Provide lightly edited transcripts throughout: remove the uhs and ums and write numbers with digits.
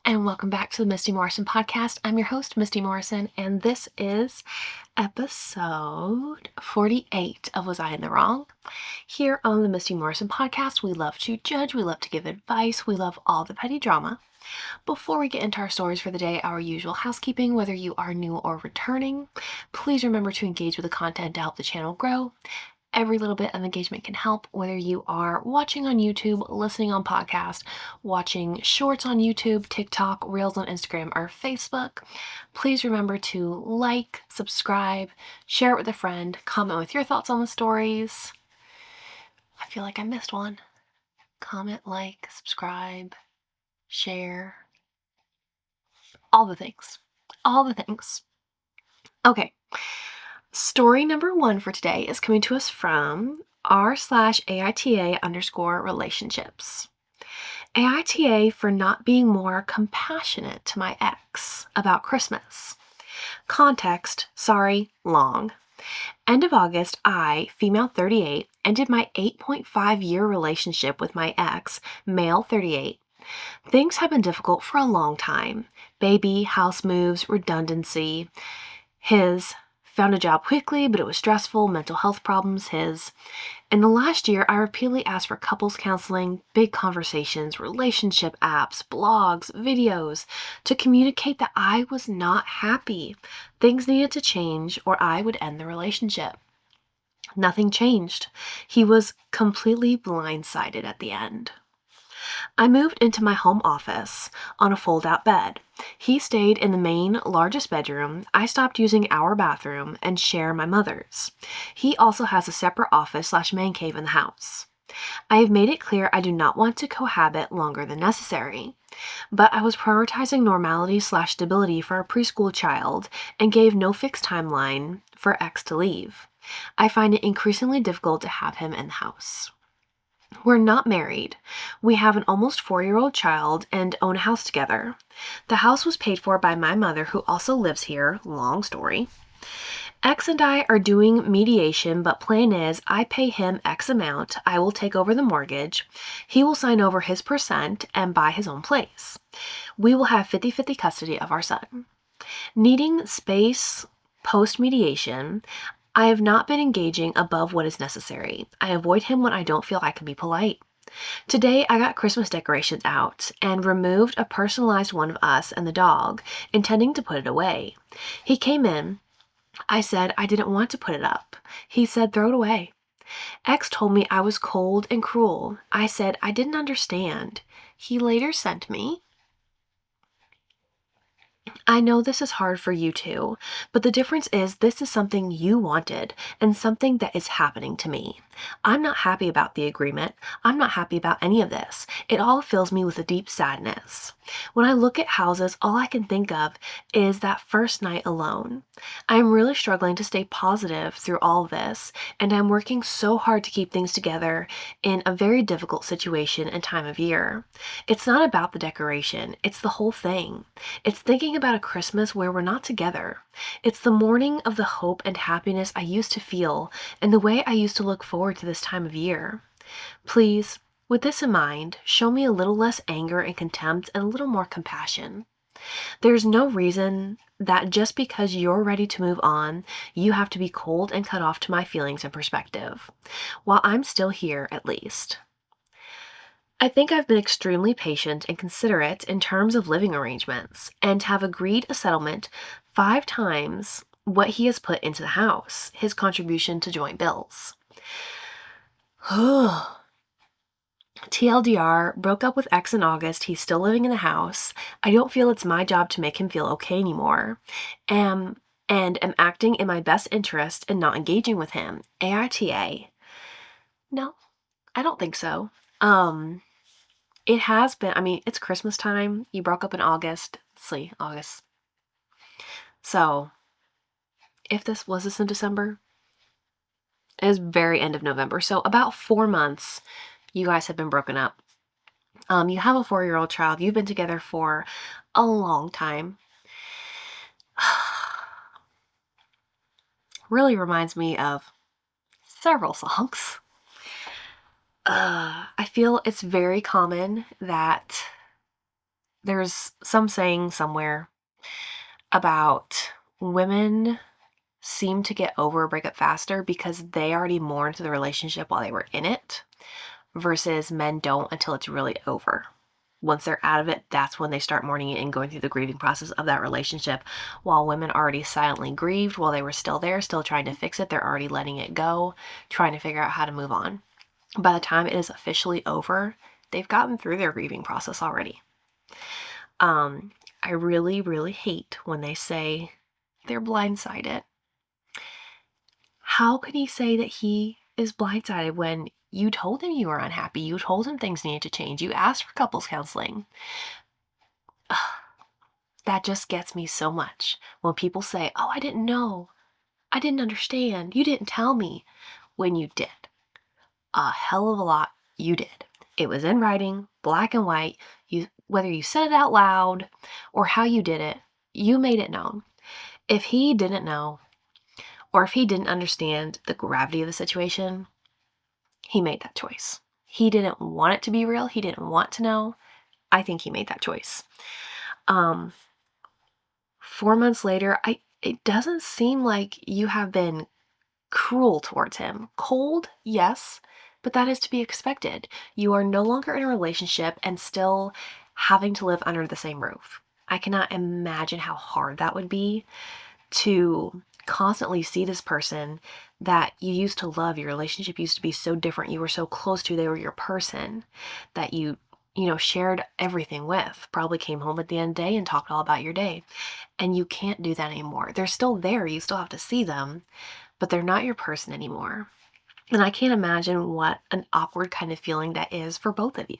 and welcome back to the Misty Morrison podcast. I'm your host, Misty Morrison, and this is episode 48 of Was I in the Wrong? Here on the Misty Morrison podcast, we love to judge, we love to give advice, we love all the petty drama. Before we get into our stories for the day, our usual housekeeping, whether you are new or returning, please remember to engage with the content to help the channel grow. Every little bit of engagement can help, whether you are watching on YouTube, listening on podcast, watching shorts on YouTube, TikTok, Reels on Instagram, or Facebook. Please remember to like, subscribe, share it with a friend, comment with your thoughts on the stories. I feel like I missed one. Comment, like, subscribe, share. All the things. All the things. Okay. Story number 1 for today is coming to us from r/AITA_relationships. AITA for not being more compassionate to my ex about Christmas. Context, sorry, long. End of August, I, female 38, ended my 8.5-year relationship with my ex, male 38. Things have been difficult for a long time. Baby, house moves, redundancy. His found a job quickly, but it was stressful, mental health problems, his. In the last year, I repeatedly asked for couples counseling, big conversations, relationship apps, blogs, videos, to communicate that I was not happy. Things needed to change or I would end the relationship. Nothing changed. He was completely blindsided at the end. I moved into my home office on a fold-out bed. He stayed in the main, largest bedroom. I stopped using our bathroom and share my mother's. He also has a separate office/man cave in the house. I have made it clear I do not want to cohabit longer than necessary, but I was prioritizing normality/stability for our preschool child and gave no fixed timeline for X to leave. I find it increasingly difficult to have him in the house. We're not married. We have an almost 4-year-old child and own a house together. The house was paid for by my mother, who also lives here. Long story. X and I are doing mediation, but plan is I pay him X amount. I will take over the mortgage. He will sign over his percent and buy his own place. We will have 50-50 custody of our son. Needing space post-mediation, I have not been engaging above what is necessary. I avoid him when I don't feel I can be polite. Today, I got Christmas decorations out and removed a personalized one of us and the dog, intending to put it away. He came in. I said I didn't want to put it up. He said throw it away. X told me I was cold and cruel. I said I didn't understand. He later sent me, I know this is hard for you too, but the difference is this is something you wanted and something that is happening to me. I'm not happy about the agreement. I'm not happy about any of this. It all fills me with a deep sadness. When I look at houses, all I can think of is that first night alone. I'm really struggling to stay positive through all this, and I'm working so hard to keep things together in a very difficult situation and time of year. It's not about the decoration. It's the whole thing. It's thinking about a Christmas where we're not together. It's the morning of the hope and happiness I used to feel and the way I used to look forward to this time of year. Please, with this in mind, show me a little less anger and contempt and a little more compassion. There's no reason that just because you're ready to move on, you have to be cold and cut off to my feelings and perspective. While I'm still here, at least. I think I've been extremely patient and considerate in terms of living arrangements and have agreed a settlement 5 times what he has put into the house, his contribution to joint bills. TLDR, broke up with X in August. He's still living in the house. I don't feel it's my job to make him feel okay anymore. And am acting in my best interest and not engaging with him. AITA. No, I don't think so. It has been, it's Christmas time. You broke up in August. Let's see, August. So, if this in December, it is very end of November. So about 4 months, you guys have been broken up. You have a 4-year-old child. You've been together for a long time. Really reminds me of several songs. I feel it's very common that there's some saying somewhere about women seem to get over a breakup faster because they already mourned the relationship while they were in it, versus men don't until it's really over. Once they're out of it, that's when they start mourning it and going through the grieving process of that relationship. While women already silently grieved while they were still there, still trying to fix it, they're already letting it go, trying to figure out how to move on. By the time it is officially over, they've gotten through their grieving process already. I really, really hate when they say they're blindsided. How can he say that he is blindsided when you told him you were unhappy? You told him things needed to change. You asked for couples counseling. That just gets me so much when people say, oh, I didn't know. I didn't understand. You didn't tell me. When you did. A hell of a lot you did. It was in writing, black and white. Whether you said it out loud or how you did it, you made it known. If he didn't know, or if he didn't understand the gravity of the situation, he made that choice. He didn't want it to be real. He didn't want to know. I think he made that choice. 4 months later, it doesn't seem like you have been cruel towards him. Cold, yes, but that is to be expected. You are no longer in a relationship and still having to live under the same roof. I cannot imagine how hard that would be to constantly see this person that you used to love. Your relationship used to be so different. You were so close to, they were your person that you shared everything with, probably came home at the end of the day and talked all about your day. And you can't do that anymore. They're still there. You still have to see them, but they're not your person anymore. And I can't imagine what an awkward kind of feeling that is for both of you.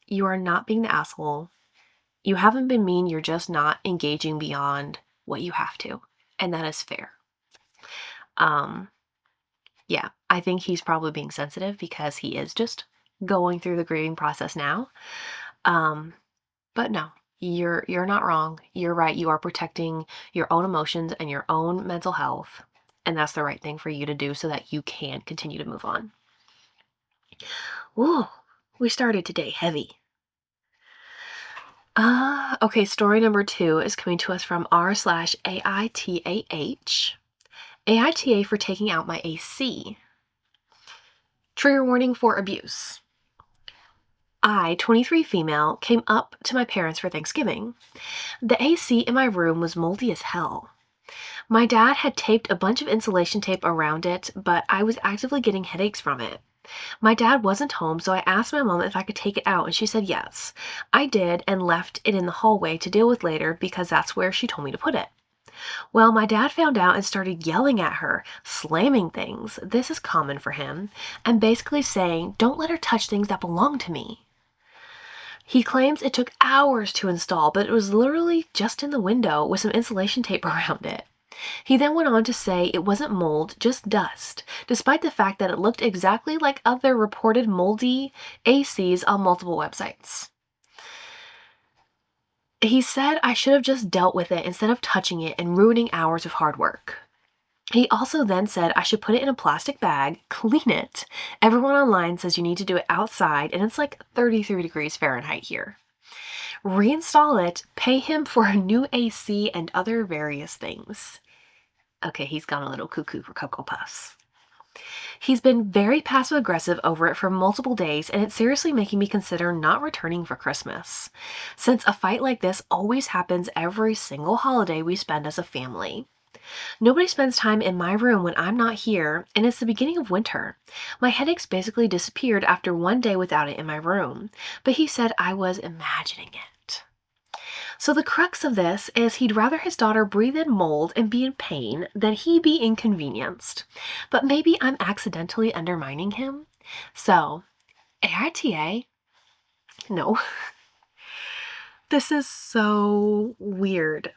You are not being the asshole. You haven't been mean. You're just not engaging beyond what you have to. And that is fair. Yeah, I think he's probably being sensitive because he is just going through the grieving process now. But no, you're not wrong. You're right. You are protecting your own emotions and your own mental health. And that's the right thing for you to do so that you can continue to move on. Whoa, we started today heavy. Okay, story number 2 is coming to us from r/AITAH. AITA for taking out my AC. Trigger warning for abuse. I, 23 female, came up to my parents for Thanksgiving. The AC in my room was moldy as hell. My dad had taped a bunch of insulation tape around it, but I was actively getting headaches from it. My dad wasn't home, so I asked my mom if I could take it out, and she said yes. I did and left it in the hallway to deal with later because that's where she told me to put it. Well, my dad found out and started yelling at her, slamming things, this is common for him, and basically saying, don't let her touch things that belong to me. He claims it took hours to install, but it was literally just in the window with some insulation tape around it. He then went on to say it wasn't mold, just dust, despite the fact that it looked exactly like other reported moldy ACs on multiple websites. He said I should have just dealt with it instead of touching it and ruining hours of hard work. He also then said I should put it in a plastic bag, clean it. Everyone online says you need to do it outside, and it's like 33 degrees Fahrenheit here. Reinstall it, pay him for a new AC, and other various things. Okay, he's gone a little cuckoo for Cocoa Puffs. He's been very passive-aggressive over it for multiple days, and it's seriously making me consider not returning for Christmas, since a fight like this always happens every single holiday we spend as a family. Nobody spends time in my room when I'm not here, and it's the beginning of winter. My headaches basically disappeared after one day without it in my room, but he said I was imagining it. So the crux of this is he'd rather his daughter breathe in mold and be in pain than he be inconvenienced. But maybe I'm accidentally undermining him. So, AITA? No. This is so weird.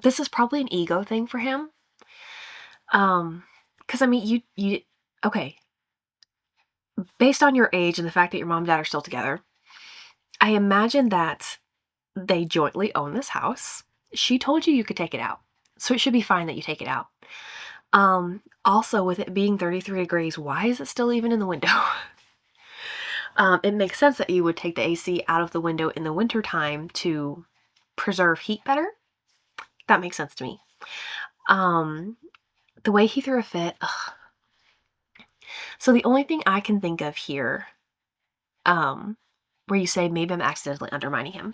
This is probably an ego thing for him. Because I mean, you okay. Based on your age and the fact that your mom and dad are still together, I imagine that they jointly own this house. She told you you could take it out, so it should be fine that you take it out. Also, with it being 33 degrees, why is it still even in the window? It makes sense that you would take the AC out of the window in the wintertime to preserve heat better. That makes sense to me. The way he threw a fit, ugh. So the only thing I can think of here, where you say maybe I'm accidentally undermining him.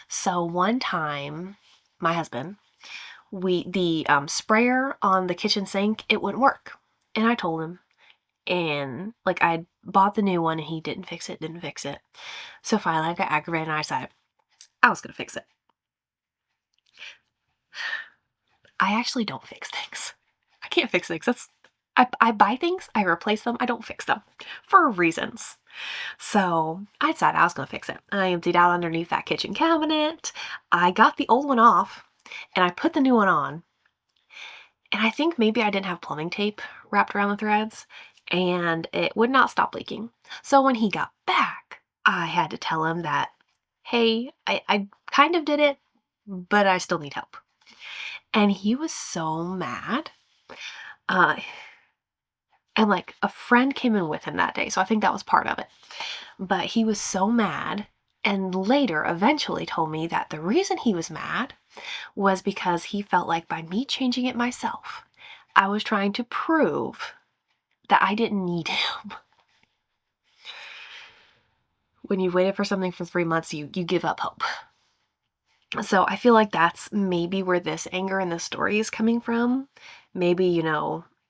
So one time, my husband, the sprayer on the kitchen sink, it wouldn't work. And I told him, and like I bought the new one and he didn't fix it. So finally I got aggravated and I said, I was gonna fix it. I actually don't fix things. I can't fix things. I buy things, I replace them, I don't fix them for reasons. So I decided I was gonna fix it. I emptied out underneath that kitchen cabinet. I got the old one off and I put the new one on. And I think maybe I didn't have plumbing tape wrapped around the threads and it would not stop leaking. So when he got back, I had to tell him that, hey, I kind of did it, but I still need help. And he was so mad. And like a friend came in with him that day, so I think that was part of it. But he was so mad and later eventually told me that the reason he was mad was because he felt like by me changing it myself, I was trying to prove that I didn't need him. When you've waited for something for 3 months, you give up hope. So I feel like that's maybe where this anger in this story is coming from. Maybe,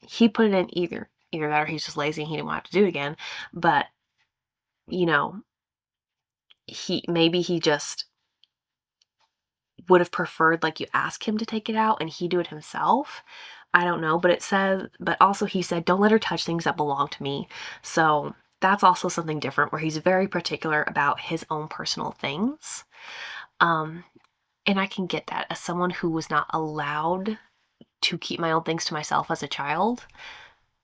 he put it in either that or he's just lazy and he didn't want to do it again. But, he just would have preferred like you ask him to take it out and he do it himself. I don't know, but also he said, don't let her touch things that belong to me. So that's also something different where he's very particular about his own personal things. And I can get that as someone who was not allowed to keep my own things to myself as a child.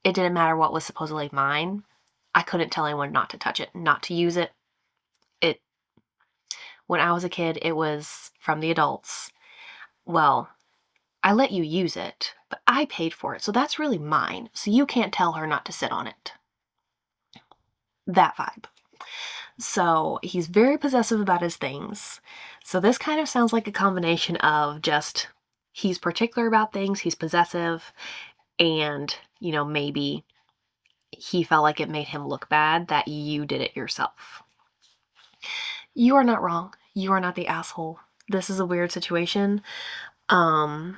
It didn't matter what was supposedly mine. I couldn't tell anyone not to touch it, not to use it. When I was a kid, it was from the adults. Well, I let you use it, but I paid for it, so that's really mine. So you can't tell her not to sit on it. That vibe. So he's very possessive about his things. So this kind of sounds like a combination of just he's particular about things, he's possessive, and, maybe he felt like it made him look bad that you did it yourself. You are not wrong. You are not the asshole. This is a weird situation. Yeah,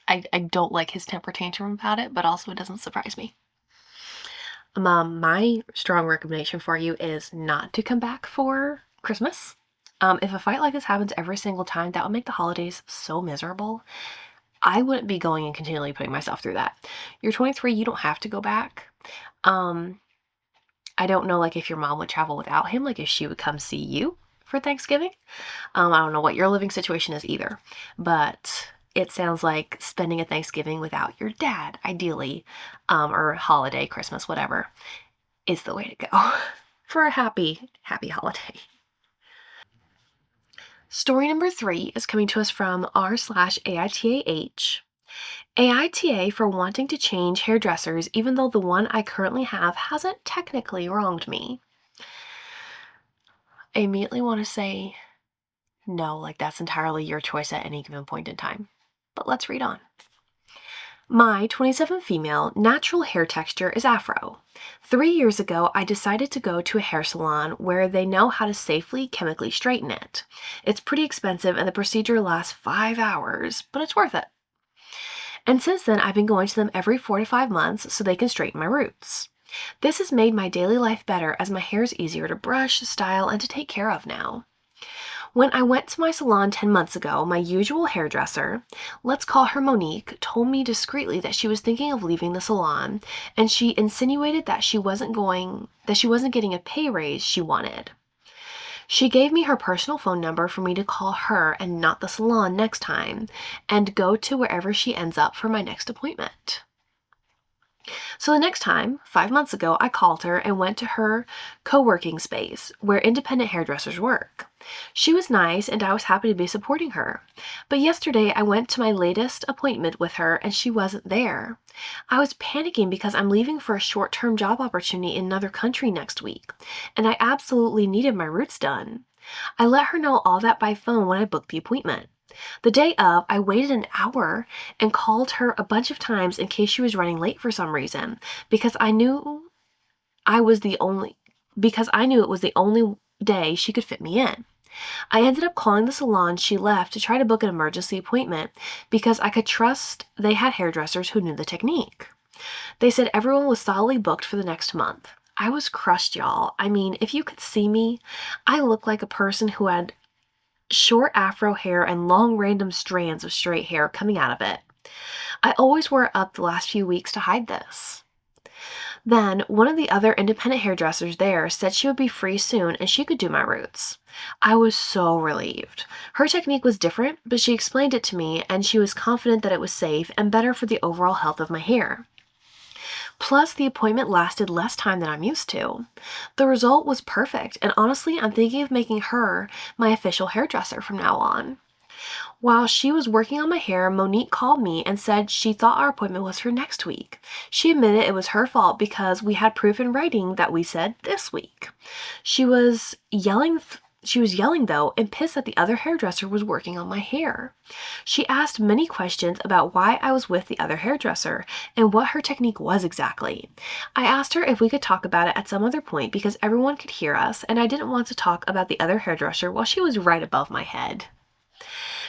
I don't like his temper tantrum about it, but also it doesn't surprise me. My strong recommendation for you is not to come back for Christmas. If a fight like this happens every single time, that would make the holidays so miserable. I wouldn't be going and continually putting myself through that. You're 23, you don't have to go back. I don't know, like, if your mom would travel without him, like, if she would come see you for Thanksgiving. I don't know what your living situation is either, but it sounds like spending a Thanksgiving without your dad, ideally, or holiday, Christmas, whatever, is the way to go for a happy, happy holiday. Story number 3 is coming to us from r/AITAH. AITA for wanting to change hairdressers even though the one I currently have hasn't technically wronged me. I immediately want to say no, like that's entirely your choice at any given point in time. But let's read on. My 27 female natural hair texture is afro. 3 years ago, I decided to go to a hair salon where they know how to safely chemically straighten it. It's pretty expensive and the procedure lasts 5 hours, but it's worth it. And since then, I've been going to them every 4 to 5 months so they can straighten my roots. This has made my daily life better as my hair is easier to brush, style, and to take care of now. When I went to my salon 10 months ago, my usual hairdresser, let's call her Monique, told me discreetly that she was thinking of leaving the salon, and she insinuated that she wasn't getting a pay raise she wanted. She gave me her personal phone number for me to call her and not the salon next time, and go to wherever she ends up for my next appointment. So the next time, 5 months ago, I called her and went to her co-working space where independent hairdressers work. She was nice and I was happy to be supporting her. But yesterday I went to my latest appointment with her and she wasn't there. I was panicking because I'm leaving for a short-term job opportunity in another country next week, and I absolutely needed my roots done. I let her know all that by phone when I booked the appointment. The day of, I waited an hour and called her a bunch of times in case she was running late for some reason because I was the only I knew it was the only day she could fit me in. I ended up calling the salon she left to try to book an emergency appointment because I could trust they had hairdressers who knew the technique. They said everyone was solidly booked for the next month. I was crushed, y'all. I mean, if you could see me, I look like a person who had short afro hair and long random strands of straight hair coming out of it. I always wore it up the last few weeks to hide this. Then, one of the other independent hairdressers there said she would be free soon and she could do my roots. I was so relieved. Her technique was different, but she explained it to me and she was confident that it was safe and better for the overall health of my hair. Plus, the appointment lasted less time than I'm used to. The result was perfect, and honestly, I'm thinking of making her my official hairdresser from now on. While she was working on my hair, Monique called me and said she thought our appointment was for next week. She admitted it was her fault because we had proof in writing that we said this week. She was yelling though and pissed that the other hairdresser was working on my hair. She asked many questions about why I was with the other hairdresser and what her technique was exactly. I asked her if we could talk about it at some other point because everyone could hear us and I didn't want to talk about the other hairdresser while she was right above my head.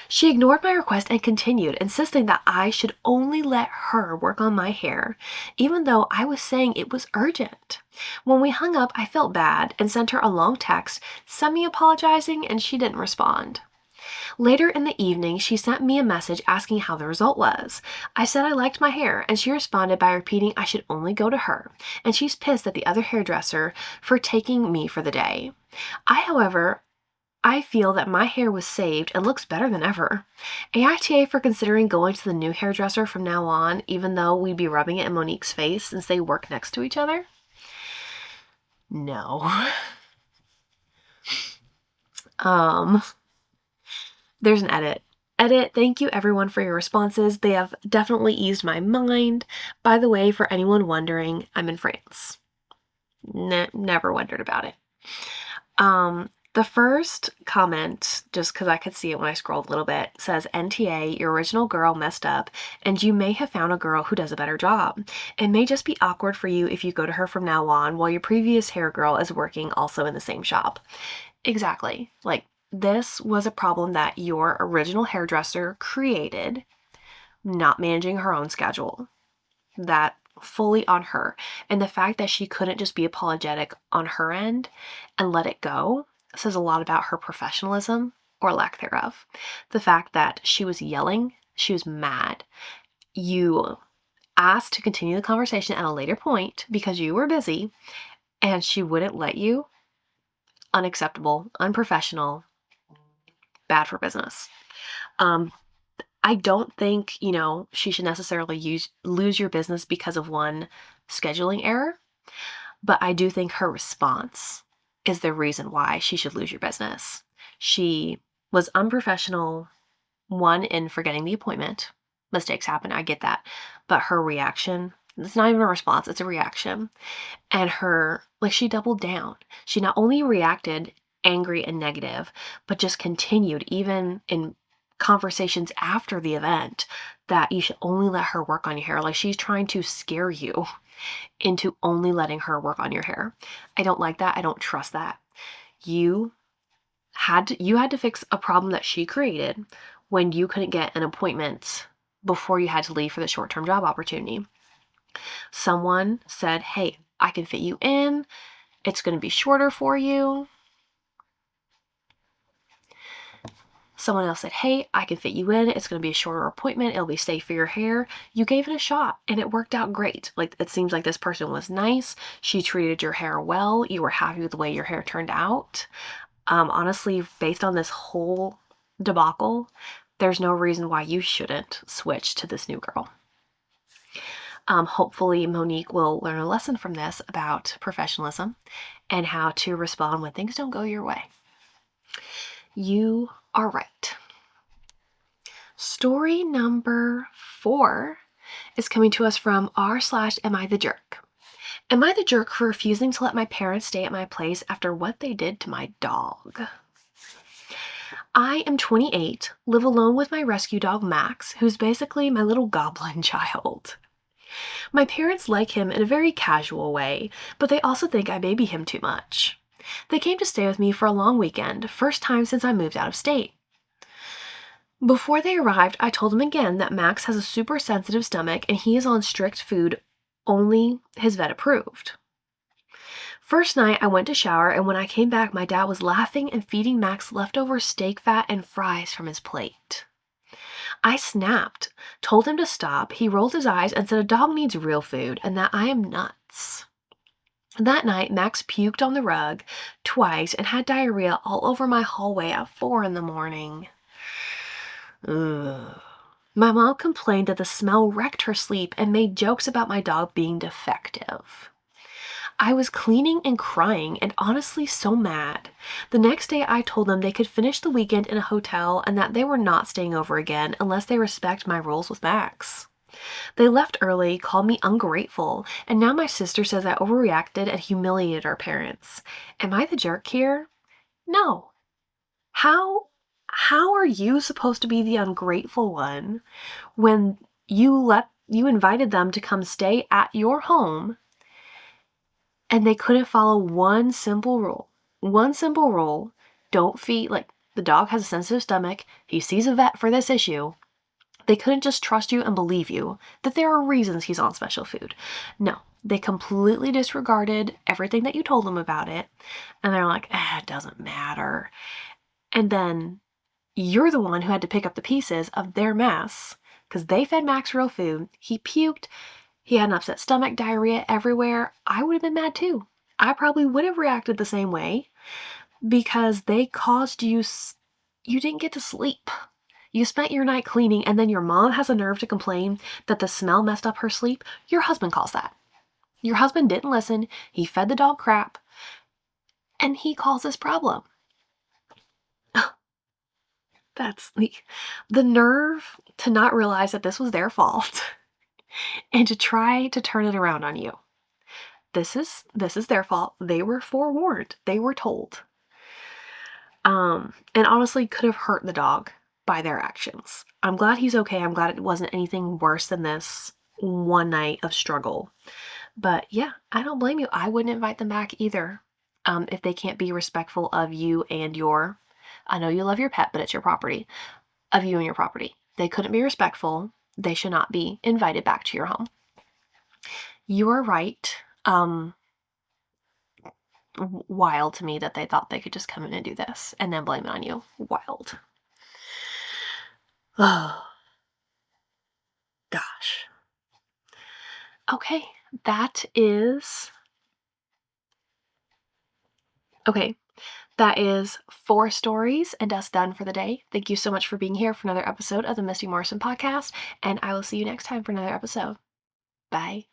She ignored my request and continued, insisting that I should only let her work on my hair, even though I was saying it was urgent. When we hung up, I felt bad and sent her a long text, semi-apologizing, and she didn't respond. Later in the evening, she sent me a message asking how the result was. I said I liked my hair, and she responded by repeating I should only go to her, and she's pissed at the other hairdresser for taking me for the day. However, I feel that my hair was saved and looks better than ever. AITA for considering going to the new hairdresser from now on, even though we'd be rubbing it in Monique's face since they work next to each other? No. There's an edit. Thank you everyone for your responses. They have definitely eased my mind. By the way, for anyone wondering, I'm in France. Never wondered about it. The first comment, just because I could see it when I scrolled a little bit, says, NTA, your original girl messed up, and you may have found a girl who does a better job. It may just be awkward for you if you go to her from now on while your previous hair girl is working also in the same shop. Exactly. Like, this was a problem that your original hairdresser created, not managing her own schedule. That fully on her. And the fact that she couldn't just be apologetic on her end and let it go says a lot about her professionalism or lack thereof. The fact that she was yelling, she was mad. You asked to continue the conversation at a later point because you were busy and she wouldn't let you. Unacceptable, unprofessional, bad for business. I don't think, she should necessarily lose your business because of one scheduling error, but I do think her response is the reason why she should lose your business. She was unprofessional, one, in forgetting the appointment. Mistakes happen, I get that. But her reaction, it's not even a response, it's a reaction. And she doubled down. She not only reacted angry and negative, but just continued, even in conversations after the event, that you should only let her work on your hair. Like, she's trying to scare you into only letting her work on your hair. I don't like that. I don't trust that. You had to fix a problem that she created when you couldn't get an appointment before you had to leave for the short-term job opportunity. Someone said, hey, I can fit you in. It's going to be shorter for you. Someone else said, hey, I can fit you in. It's going to be a shorter appointment. It'll be safe for your hair. You gave it a shot and it worked out great. Like, it seems like this person was nice. She treated your hair well. You were happy with the way your hair turned out. Honestly, based on this whole debacle, there's no reason why you shouldn't switch to this new girl. Hopefully, Monique will learn a lesson from this about professionalism and how to respond when things don't go your way. You are right. Story number 4 is coming to us from r/Am I the jerk? Am I the jerk for refusing to let my parents stay at my place after what they did to my dog? I am 28, live alone with my rescue dog Max, who's basically my little goblin child. My parents like him in a very casual way, but they also think I baby him too much. They came to stay with me for a long weekend, first time since I moved out of state. Before they arrived, I told them again that Max has a super sensitive stomach and he is on strict food only his vet approved. First night, I went to shower, and when I came back, my dad was laughing and feeding Max leftover steak fat and fries from his plate. I snapped, told him to stop. He rolled his eyes and said a dog needs real food and that I am nuts. That night, Max puked on the rug twice and had diarrhea all over my hallway at 4 in the morning. Ugh. My mom complained that the smell wrecked her sleep and made jokes about my dog being defective. I was cleaning and crying and honestly so mad. The next day I told them they could finish the weekend in a hotel and that they were not staying over again unless they respect my rules with Max. They left early, called me ungrateful, and now my sister says I overreacted and humiliated our parents. Am I the jerk here? No. How are you supposed to be the ungrateful one when you invited them to come stay at your home and they couldn't follow one simple rule? One simple rule: don't feed, the dog has a sensitive stomach. He sees a vet for this issue. They couldn't just trust you and believe you that there are reasons he's on special food. No, they completely disregarded everything that you told them about it. And they're like, it doesn't matter. And then you're the one who had to pick up the pieces of their mess because they fed Max real food. He puked. He had an upset stomach, diarrhea everywhere. I would have been mad too. I probably would have reacted the same way because they caused you didn't get to sleep. You spent your night cleaning, and then your mom has a nerve to complain that the smell messed up her sleep. Your husband calls that. Your husband didn't listen. He fed the dog crap, and he calls this problem. That's the nerve to not realize that this was their fault and to try to turn it around on you. This is their fault. They were forewarned. They were told. And honestly could have hurt the dog by their actions. I'm glad he's okay. I'm glad it wasn't anything worse than this one night of struggle. But yeah, I don't blame you. I wouldn't invite them back either if they can't be respectful of you and I know you love your pet, but it's your property, of you and your property. They couldn't be respectful. They should not be invited back to your home. You are right. Wild to me that they thought they could just come in and do this and then blame it on you. Wild. Oh, gosh. Okay, that is 4 stories and us done for the day. Thank you so much for being here for another episode of the Misty Morrison podcast, and I will see you next time for another episode. Bye.